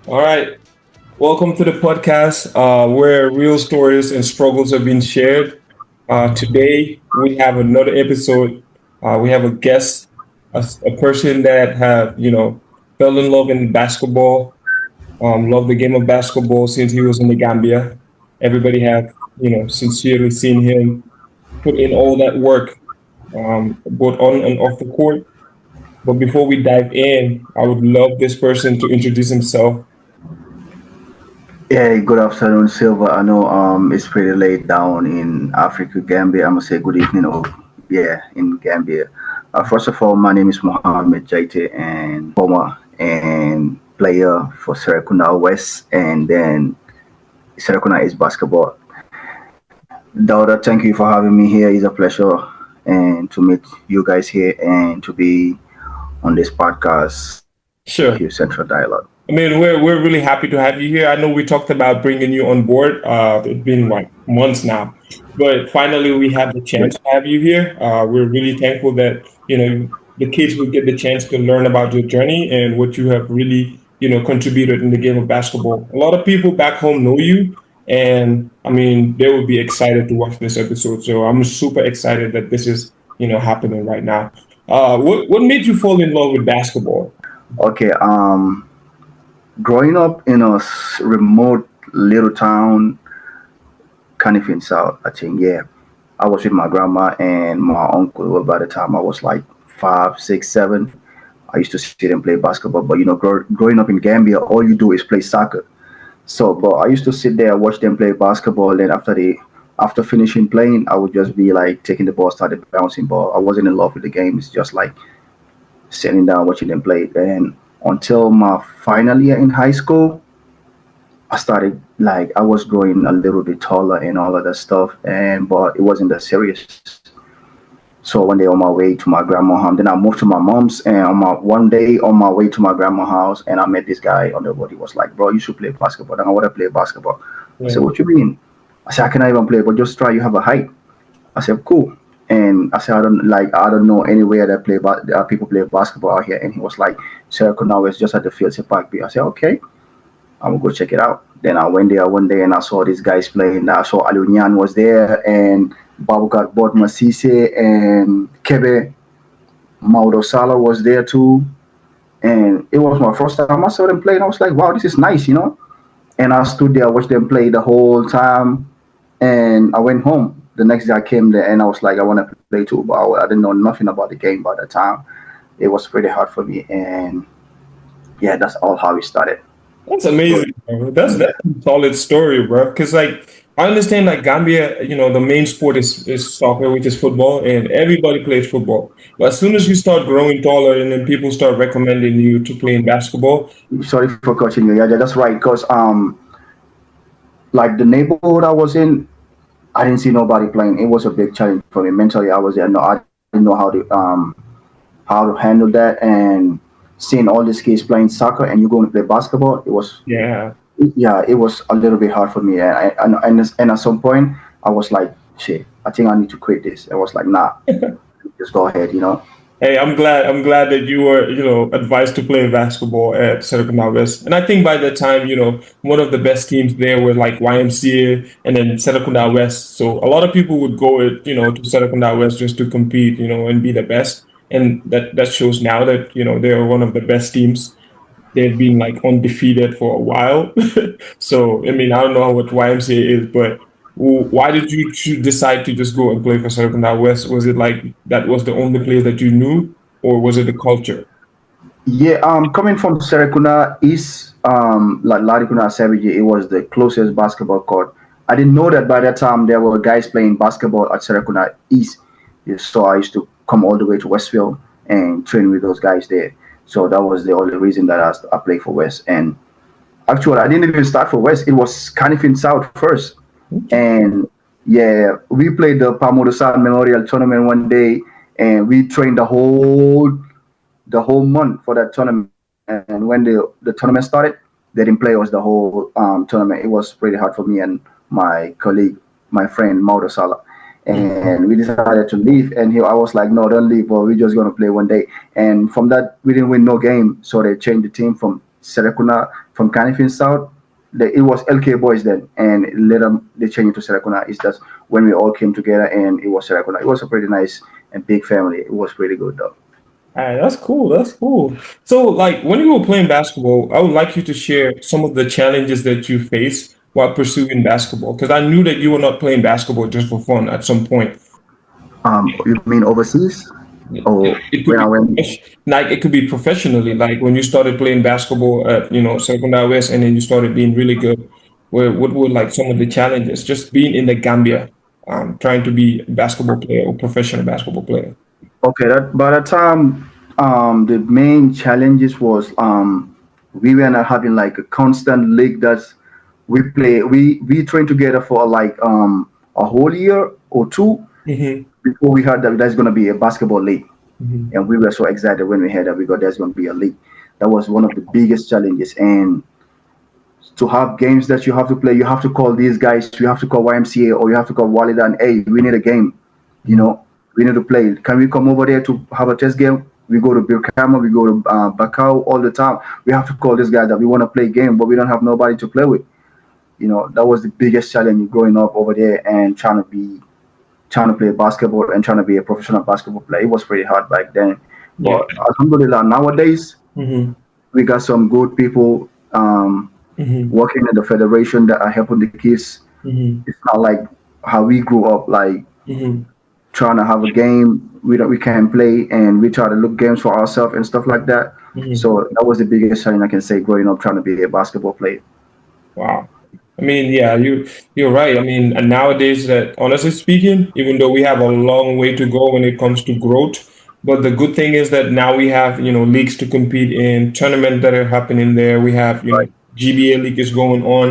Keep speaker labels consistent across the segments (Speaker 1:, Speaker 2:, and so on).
Speaker 1: All right. Welcome to the podcast where real stories and struggles are being shared. Today, we have another episode. We have a guest, a person that have, fell in love in basketball, loved the game of basketball since he was in the Gambia. Everybody have, sincerely seen him put in all that work, both on and off the court. But before we dive in, I would love this person to introduce himself.
Speaker 2: Yeah, good afternoon, Silva. I know it's pretty late down in Africa, Gambia. I'm gonna say good evening. Yeah, in Gambia. First of all, my name is Mohammed Jaite, and former and player for Serekunda West, and then Serekunda is basketball. Dauda, thank you for having me here. It's a pleasure and to meet you guys here and to be on this podcast. Thank
Speaker 1: Sure.
Speaker 2: you, Central Dialogue.
Speaker 1: I mean, we're really happy to have you here. I know we talked about bringing you on board. It's been like months now, but finally we have the chance to have you here. We're really thankful that the kids will get the chance to learn about your journey and what you have really contributed in the game of basketball. A lot of people back home know you, and I mean they will be excited to watch this episode. So I'm super excited that this is happening right now. What made you fall in love with basketball?
Speaker 2: Okay. Growing up in a remote little town, Canifin South, I think, yeah, I was with my grandma and my uncle. By the time I was like 5, 6, 7, I used to see them play basketball. But growing up in Gambia, all you do is play soccer. So, but I used to sit there, watch them play basketball. And after finishing playing, I would just be like taking the ball, started bouncing ball. I wasn't in love with the game. It's just like sitting down watching them play. And until my final year in high school, I started like I was growing a little bit taller and all of that stuff, and but it wasn't that serious. So one day on my way to my grandma's house, then I moved to my mom's, and one day on my way to my grandma's house, and I met this guy on the road. He was like, "Bro, you should play basketball." Then I want to play basketball. I said,
Speaker 1: Yeah.
Speaker 2: "What you mean?" I said, "I cannot even play, but just try. You have a height." I said, "Cool." And I said, I don't know anywhere that people play basketball out here." And he was like, "Circle now is just at the field, Park B." I said, "Okay." I'm gonna go check it out. Then I went there one day and I saw these guys playing. I saw Alunian was there and Babukat Bot Masise and Kebe Mauro Sala was there too. And it was my first time I saw them play and I was like, wow, this is nice. And I stood there, watched them play the whole time and I went home. The next day I came there and I was like, I want to play too, but I didn't know nothing about the game by the time. It was pretty hard for me. And yeah, that's all how it started.
Speaker 1: That's
Speaker 2: So
Speaker 1: amazing, bro. That's
Speaker 2: yeah.
Speaker 1: a solid story, bro. Because like I understand, like Gambia, the main sport is soccer, which is football, and everybody plays football. But as soon as you start growing taller, and then people start recommending you to play in basketball,
Speaker 2: Sorry for cutting you. Yeah, that's right. Because like the neighborhood I was in, I didn't see nobody playing. It was a big challenge for me mentally. I was there. No, I didn't know how to handle that. And seeing all these kids playing soccer and you going to play basketball, it was
Speaker 1: yeah.
Speaker 2: yeah, it was a little bit hard for me. And at some point, I was like, shit, I think I need to quit this. I was like, nah, just go ahead.
Speaker 1: Hey, I'm glad that you were, advised to play basketball at Serekunda West. And I think by the time, one of the best teams there were like YMCA and then Serekunda West. So a lot of people would go, to Serekunda West just to compete, and be the best. And that shows now that, they're one of the best teams. They've been like undefeated for a while. So, I mean, I don't know what YMCA is, but why did you decide to just go and play for Serpentine West? Was it like that was the only place that you knew, or was it the culture?
Speaker 2: Yeah, coming from Serekunda East, like Larikuna Savage, it was the closest basketball court. I didn't know that by that time there were guys playing basketball at Serekunda East. Yeah, so I used to come all the way to Westfield and train with those guys there. So that was the only reason that I played for West. And actually, I didn't even start for West. It was Canifin South first. And yeah, we played the Pamudusan Memorial Tournament one day, and we trained the whole month for that tournament. And when the tournament started, they didn't play us the whole tournament. It was pretty hard for me and my colleague, my friend Mauro Sala. And we decided to leave. And I was like, no, don't leave, but we're just going to play one day. And from that, we didn't win no game. So they changed the team from from Canifin South. It was LK Boys then, and later they changed it to Serakuna. It's just when we all came together, and it was Serakuna. It was a pretty nice and big family. It was pretty good though.
Speaker 1: All right, that's cool. That's cool. So, like, when you were playing basketball, I would like you to share some of the challenges that you faced while pursuing basketball, because I knew that you were not playing basketball just for fun at some point.
Speaker 2: You mean overseas? Or
Speaker 1: It could
Speaker 2: when I
Speaker 1: be
Speaker 2: went?
Speaker 1: like it could be professionally, like when you started playing basketball at Secondary West, and then you started being really good. Where what were like some of the challenges just being in the Gambia, trying to be a basketball player or professional basketball player?
Speaker 2: Okay, that by the time the main challenges was we were not having like a constant league that's we trained together for like a whole year or two
Speaker 1: Hmm.
Speaker 2: before we heard that there's gonna be a basketball league.
Speaker 1: Hmm.
Speaker 2: And we were so excited when we heard that we got there's gonna be a league. That was one of the biggest challenges. And to have games that you have to play, you have to call these guys, you have to call YMCA or you have to call Walida and hey, we need a game, you
Speaker 1: Hmm.
Speaker 2: know, we need to play. Can we come over there to have a test game? We go to Birkama, we go to Bakau all the time. We have to call this guy that we want to play game, but we don't have nobody to play with. That was the biggest challenge growing up over there and trying to play basketball and trying to be a professional basketball player. It was pretty hard back then.
Speaker 1: Yeah.
Speaker 2: But Alhamdulillah, nowadays
Speaker 1: Hmm.
Speaker 2: we got some good people
Speaker 1: Hmm.
Speaker 2: working in the federation that are helping the kids.
Speaker 1: Hmm.
Speaker 2: It's not like how we grew up, like
Speaker 1: Hmm.
Speaker 2: trying to have a game we can play and we try to look games for ourselves and stuff like that.
Speaker 1: Hmm.
Speaker 2: So that was the biggest challenge I can say growing up trying to be a basketball player.
Speaker 1: Wow. I mean, yeah, you're right. I mean, and nowadays that honestly speaking, even though we have a long way to go when it comes to growth, but the good thing is that now we have, leagues to compete in, tournaments that are happening there. We have,
Speaker 2: Right.
Speaker 1: GBA league is going on.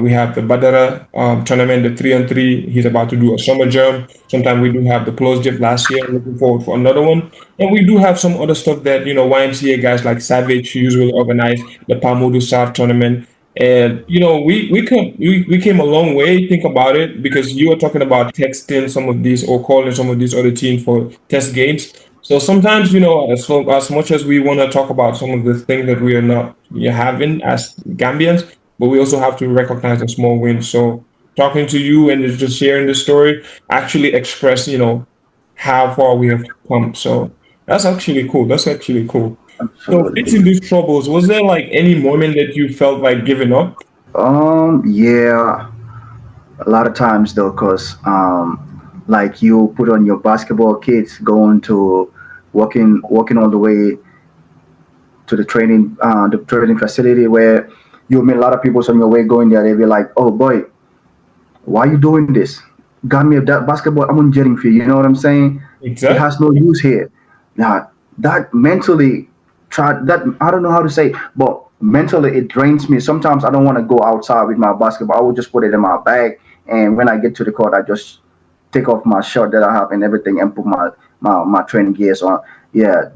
Speaker 1: We have the Badara tournament, the 3-on-3. He's about to do a summer jump. Sometimes we do have the close dip last year. Looking forward for another one. And we do have some other stuff that, YMCA guys like Savage usually organize, the Pamudu South tournament. And we came a long way. Think about it, because you were talking about texting some of these or calling some of these other teams for test games. So sometimes, as much as we want to talk about some of the things that we are not having as Gambians, but we also have to recognize the small wins. So talking to you and just sharing the story actually express, how far we have come. So that's actually cool. That's actually cool. So
Speaker 2: Absolutely.
Speaker 1: facing these troubles, was there like any moment that you felt like giving up?
Speaker 2: Yeah, a lot of times though, cause like you put on your basketball kits, going to walking all the way to the training facility where you meet a lot of people on your way going there. They be like, "Oh boy, why are you doing this? Got me that basketball. I'm on jetting fee. You know what I'm saying? It has
Speaker 1: Exactly.
Speaker 2: no use here." Now that mentally, try that I don't know how to say, but mentally it drains me. Sometimes I don't want to go outside with my basketball. I will just put it in my bag, and when I get to the court, I just take off my shirt that I have and everything and put my training gears on. Yeah,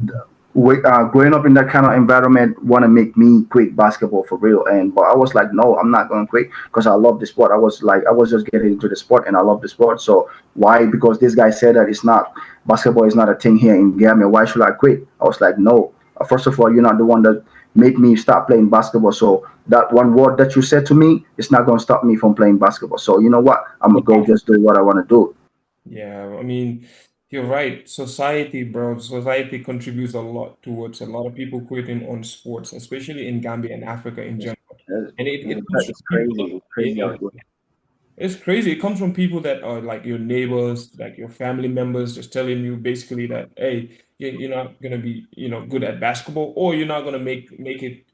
Speaker 2: growing up in that kind of environment want to make me quit basketball for real. And but I was like, no, I'm not going to quit because I love the sport. I was just getting into the sport and I love the sport. So why? Because this guy said that it's not basketball is not a thing here in Gambia. Why should I quit? I was like, no. First of all, you're not the one that made me stop playing basketball. So that one word that you said to me, it's not going to stop me from playing basketball. So you know what? I'm gonna go just do what I want to do.
Speaker 1: Yeah, I mean, you're right. Society, bro, society contributes a lot towards a lot of people quitting on sports, especially in Gambia and Africa in
Speaker 2: Yes,
Speaker 1: general. And it comes from
Speaker 2: it's
Speaker 1: people,
Speaker 2: crazy. It's crazy
Speaker 1: yeah,
Speaker 2: out here.
Speaker 1: it's crazy. It comes from people that are like your neighbors, like your family members, just telling you basically that, hey, you're not gonna be, good at basketball, or you're not gonna make it,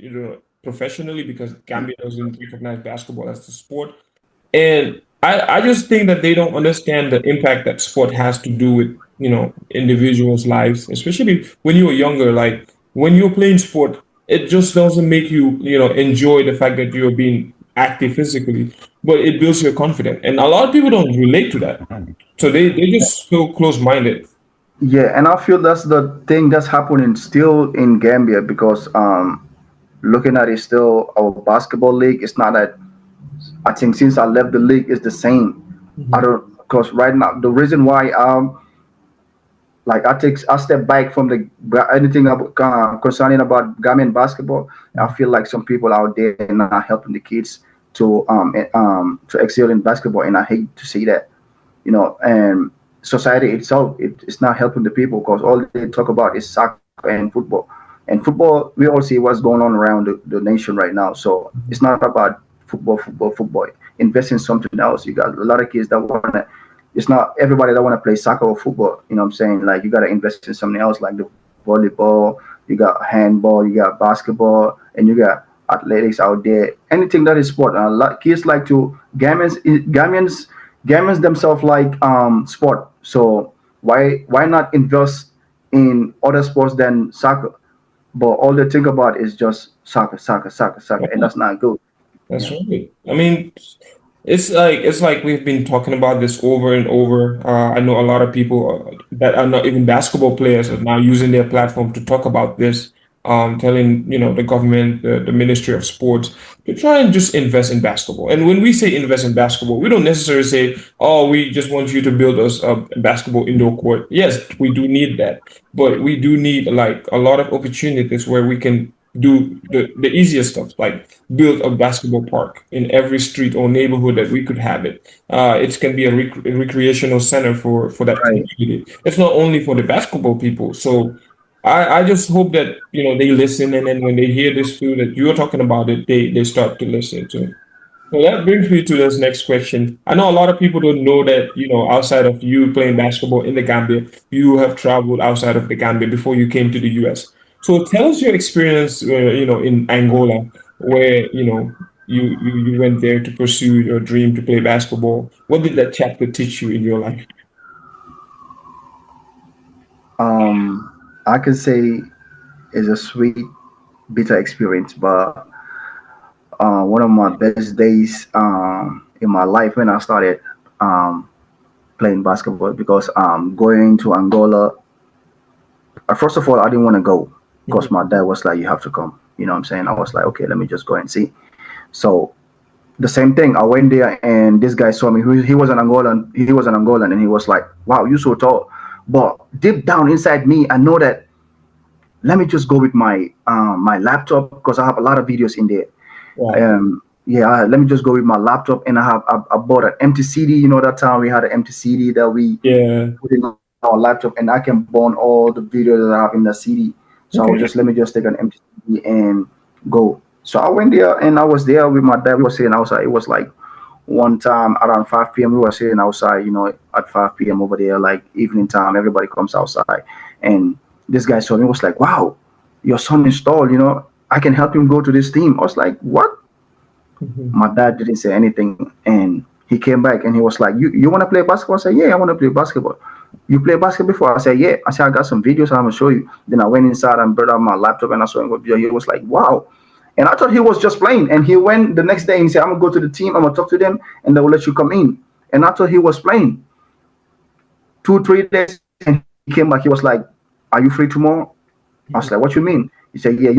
Speaker 1: professionally, because Gambia doesn't recognize basketball as the sport. And I just think that they don't understand the impact that sport has to do with, individuals' lives, especially when you were younger. Like when you're playing sport, it just doesn't make you, enjoy the fact that you're being active physically, but it builds your confidence. And a lot of people don't relate to that. So they just so close-minded.
Speaker 2: Yeah, and I feel that's the thing that's happening still in Gambia because looking at it still our basketball league, it's not that I think since I left the league it's the same. I
Speaker 1: Mhm.
Speaker 2: don't because right now the reason why like I step back from the anything about, concerning about Gambian basketball. I feel like some people out there not helping the kids to excel in basketball, and I hate to see that. And society itself, it's not helping the people because all they talk about is soccer and football. And football, we all see what's going on around the nation right now. So it's not about football. Invest in something else. You got a lot of kids that wanna. It's not everybody that wanna play soccer or football. You know what I'm saying? Like you gotta invest in something else, like the volleyball. You got handball. You got basketball, and you got athletics out there. Anything that is sport. A lot kids like to Gambians themselves like sport. So why not invest in other sports than soccer? But all they think about is just soccer, and
Speaker 1: Yeah,
Speaker 2: that's not good.
Speaker 1: that's
Speaker 2: Yeah,
Speaker 1: right. I mean, it's like we've been talking about this over and over. I know a lot of people that are not even basketball players are now using their platform to talk about this, telling the government, the Ministry of Sports to try and just invest in basketball. And when we say invest in basketball, we don't necessarily say, "Oh, we just want you to build us a basketball indoor court." Yes, we do need that, but we do need like a lot of opportunities where we can do the easiest stuff, like build a basketball park in every street or neighborhood that we could have it. It can be a recreational center for that
Speaker 2: right.
Speaker 1: community. It's not only for the basketball people. So I just hope that they listen, and then when they hear this too, that you're talking about it, they start to listen too. So that brings me to this next question. I know a lot of people don't know that, outside of you playing basketball in the Gambia, you have traveled outside of the Gambia before you came to the US. So tell us your experience, in Angola, where, you went there to pursue your dream to play basketball. What did that chapter teach you in your life?
Speaker 2: I can say it's a sweet, bitter experience, but one of my best days in my life when I started um, playing basketball because going to Angola. First of all, I didn't want to go because
Speaker 1: Mhm.
Speaker 2: my dad was like, "You have to come." You know what I'm saying? I was like, "Okay, let me just go and see." So the same thing. I went there and this guy saw me. He was an Angolan. He was an Angolan, and he was like, "Wow, you're so tall." But deep down inside me, I know that let me just go with my laptop because I have a lot of videos in there.
Speaker 1: Wow.
Speaker 2: Yeah, let me just go with my laptop, and I bought an empty CD. You know, that time we had an empty CD that we
Speaker 1: Yeah.
Speaker 2: put in our laptop, and I can burn all the videos that I have in the CD. So I was just
Speaker 1: Okay.
Speaker 2: let me just take an empty CD and go. So I went there and I was there with my dad. We were sitting outside. It was like one time around 5 p.m. We were sitting outside, at 5 p.m. over there, like evening time. Everybody comes outside. And this guy saw me, was like, "Wow, your son is tall, I can help him go to this team." I was like, "What?"
Speaker 1: Mhm.
Speaker 2: My dad didn't say anything. And he came back and he was like, You want to play basketball?" I said, "Yeah, I want to play basketball." "You play basketball before?" I said, "Yeah." I said, "I got some videos I'm going to show you." Then I went inside and brought out my laptop and I saw him with video. He was like, "Wow." And I thought he was just playing. And he went the next day and he said, "I'm going to go to the team. I'm going to talk to them and they will let you come in." And I thought he was playing. 2, 3 days and he came back. He was like, "Are you free tomorrow?" I was like, "What you mean?" He said, "Yeah,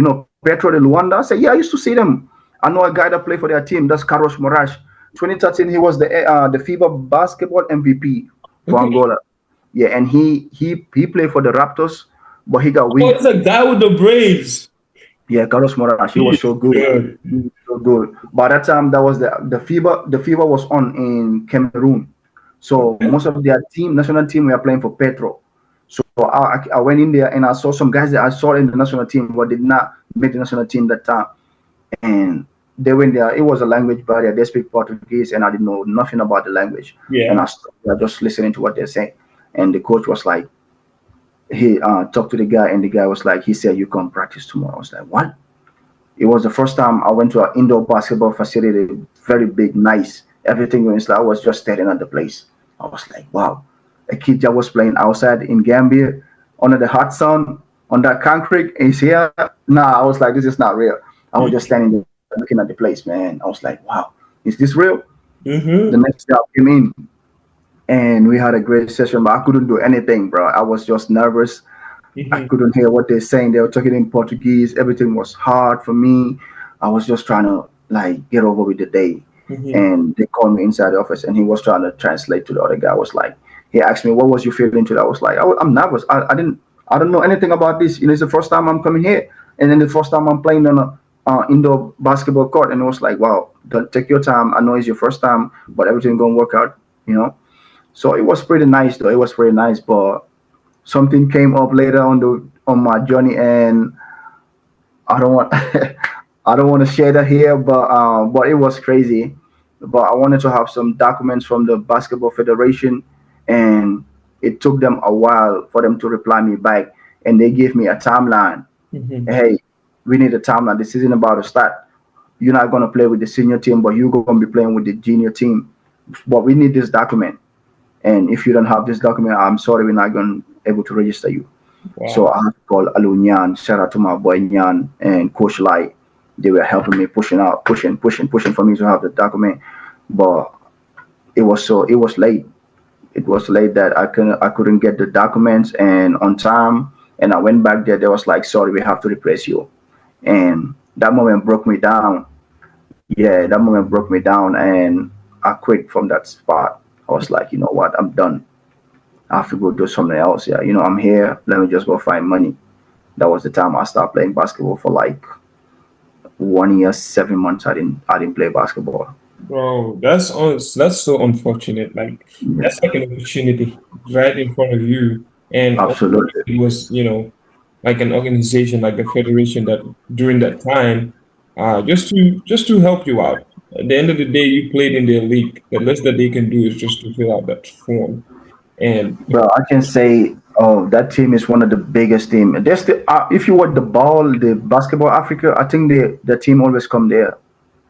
Speaker 2: Petro de Luanda." I said, "Yeah, I used to see them. I know a guy that played for their team. That's Carlos Moraes. 2013, he was the FIBA basketball MVP for
Speaker 1: Okay.
Speaker 2: Angola. Yeah, and he played for the Raptors, but he got
Speaker 1: Oh,
Speaker 2: weak.
Speaker 1: it's a guy with the braids.
Speaker 2: Yeah, Carlos Moraes, he
Speaker 1: He
Speaker 2: was
Speaker 1: is
Speaker 2: so good.
Speaker 1: good.
Speaker 2: He was so good. By that time, that was the FIBA was on in Cameroon. So most of their national team, were playing for Petro. So I went in there and I saw some guys that I saw in the national team, but did not make the national team that time. And they went there. It was a language barrier. They speak Portuguese, and I didn't know nothing about the language. And
Speaker 1: Yeah.
Speaker 2: I stood there just listening to what they're saying. And the coach was like, he talked to the guy, and the guy was like, he said, "You come practice tomorrow." I was like, "What?" It was the first time I went to an indoor basketball facility, very big, nice. Everything was like I was just staring at the place. I was like, "Wow." A kid that was playing outside in Gambia under the hot sun on that concrete is here. Nah, I was like, "This is not real." I was just standing there looking at the place, man. I was like, "Wow, is this real?" The
Speaker 1: Mm-hmm.
Speaker 2: next day I came in and we had a great session, but I couldn't do anything, bro. I was just nervous. I
Speaker 1: Mm-hmm.
Speaker 2: couldn't hear what they're saying. They were talking in Portuguese. Everything was hard for me. I was just trying to like get over with the day.
Speaker 1: Mm-hmm.
Speaker 2: And they called me inside the office and he was trying to translate to the other guy. I was like, He asked me, "What was you feeling today?" I was like, "I'm nervous. I don't know anything about this. You know, it's the first time I'm coming here, and then the first time I'm playing on a indoor basketball court." And it was like, "Wow, don't take your time. I know it's your first time, but everything gonna work out." You know. So it was pretty nice, though. It was pretty nice, but something came up later on the on my journey, and I don't want I don't want to share that here, but it was crazy. But I wanted to have some documents from the basketball federation, and it took them a while for them to reply me back, and they gave me a timeline.
Speaker 1: Hmm.
Speaker 2: Hey, we need a timeline. This isn't about to start. You're not gonna play with the senior team, but you're gonna be playing with the junior team. But we need this document, and if you don't have this document, I'm sorry, we're not gonna able to register you. So
Speaker 1: Wow.
Speaker 2: I have to call Alunyan. Shout out to my boy Nyan and Coach Light. They were helping me pushing for me to have the document. But it was late. It was late that I couldn't get the documents and on time. And I went back there. They was like, sorry, we have to replace you. And that moment broke me down. Yeah, that moment broke me down, and I quit from that spot. I was like, you know what, I'm done. I have to go do something else. Yeah, you know, I'm here. Let me just go find money. That was the time I started playing basketball for like 1 year, 7 months. I didn't play basketball.
Speaker 1: Bro, that's so unfortunate. Like
Speaker 2: Yeah,
Speaker 1: that's like an opportunity right in front of you, and
Speaker 2: absolutely.
Speaker 1: it was like an organization like the federation that during that time, just to help you out. At the end of the day, you played in their league. The least that they can do is just to fill out that form. And
Speaker 2: Well, I can say, oh, that team is one of the biggest team. There's the if you watch the ball, the basketball Africa, I think the team always come there.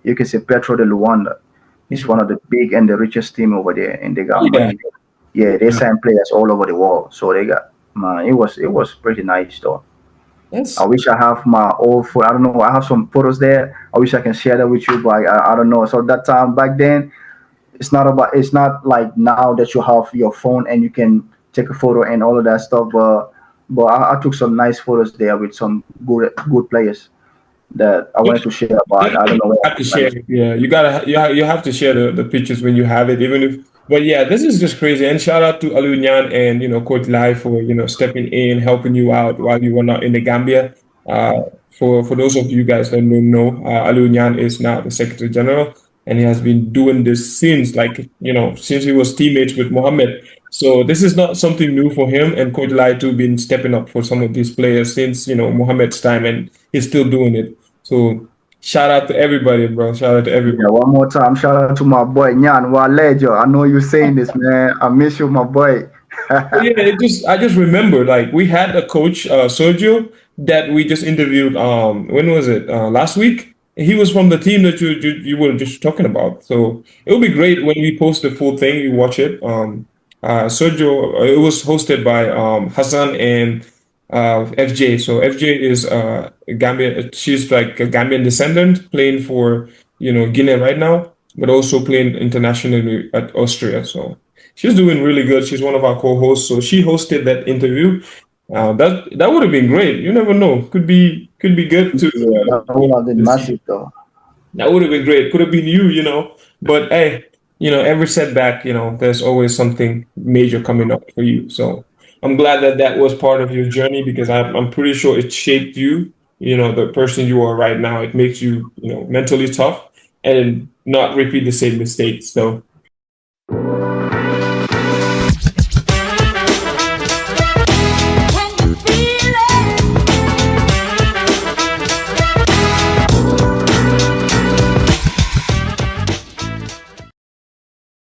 Speaker 2: You can say Petro de Luanda. It's one
Speaker 1: Mhm.
Speaker 2: of the big and the richest team over there, and they got
Speaker 1: Yeah,
Speaker 2: money. Yeah, they sign players all over the world, so they got man. It was pretty nice though. I
Speaker 1: that's
Speaker 2: wish I have my old photo. I don't know. I have some photos there. I wish I can share that with you, but I don't know. So that time back then, it's not like now that you have your phone and you can take a photo and all of that stuff. But I took some nice photos there with some good players that I wanted to share. But I don't
Speaker 1: definitely
Speaker 2: know where I
Speaker 1: have to
Speaker 2: can
Speaker 1: share
Speaker 2: find
Speaker 1: it. Yeah, you have to share the pictures when you have it, even if. But yeah, this is just crazy. And shout out to Alunyan and Coach Lai for stepping in, helping you out while you were not in the Gambia. For those of you guys that don't know, Alunyan is now the Secretary General, and he has been doing this since since he was teammates with Mohammed. So this is not something new for him, and Coach Lai too been stepping up for some of these players since Mohammed's time, and he's still doing it. So shout out to everybody, bro. Shout out to
Speaker 2: Yeah,
Speaker 1: everybody.
Speaker 2: one more time. Shout out to my boy Nyan Walejo. I know you saying this, man. I miss you, my boy.
Speaker 1: But yeah, I just remember like we had a coach, Sergio, that we just interviewed. When was it? Last week. He was from the team that you were just talking about. So it would be great when we post the full thing. You watch it. Sergio. It was hosted by Hassan and FJ. So FJ is Gambian. She's like a Gambian descendant playing for Guinea right now, but also playing internationally at Austria. So she's doing really good. She's one of our co-hosts, so she hosted that interview. That would have been great. You never know. Could be good to
Speaker 2: Yeah, that would have been
Speaker 1: to see.
Speaker 2: massive, though.
Speaker 1: That would have been great. Could have been you. But hey, every setback, there's always something major coming up for you. So I'm glad that that was part of your journey because I'm pretty sure it shaped you. The person you are right now. It makes you, mentally tough and not repeat the same mistakes. So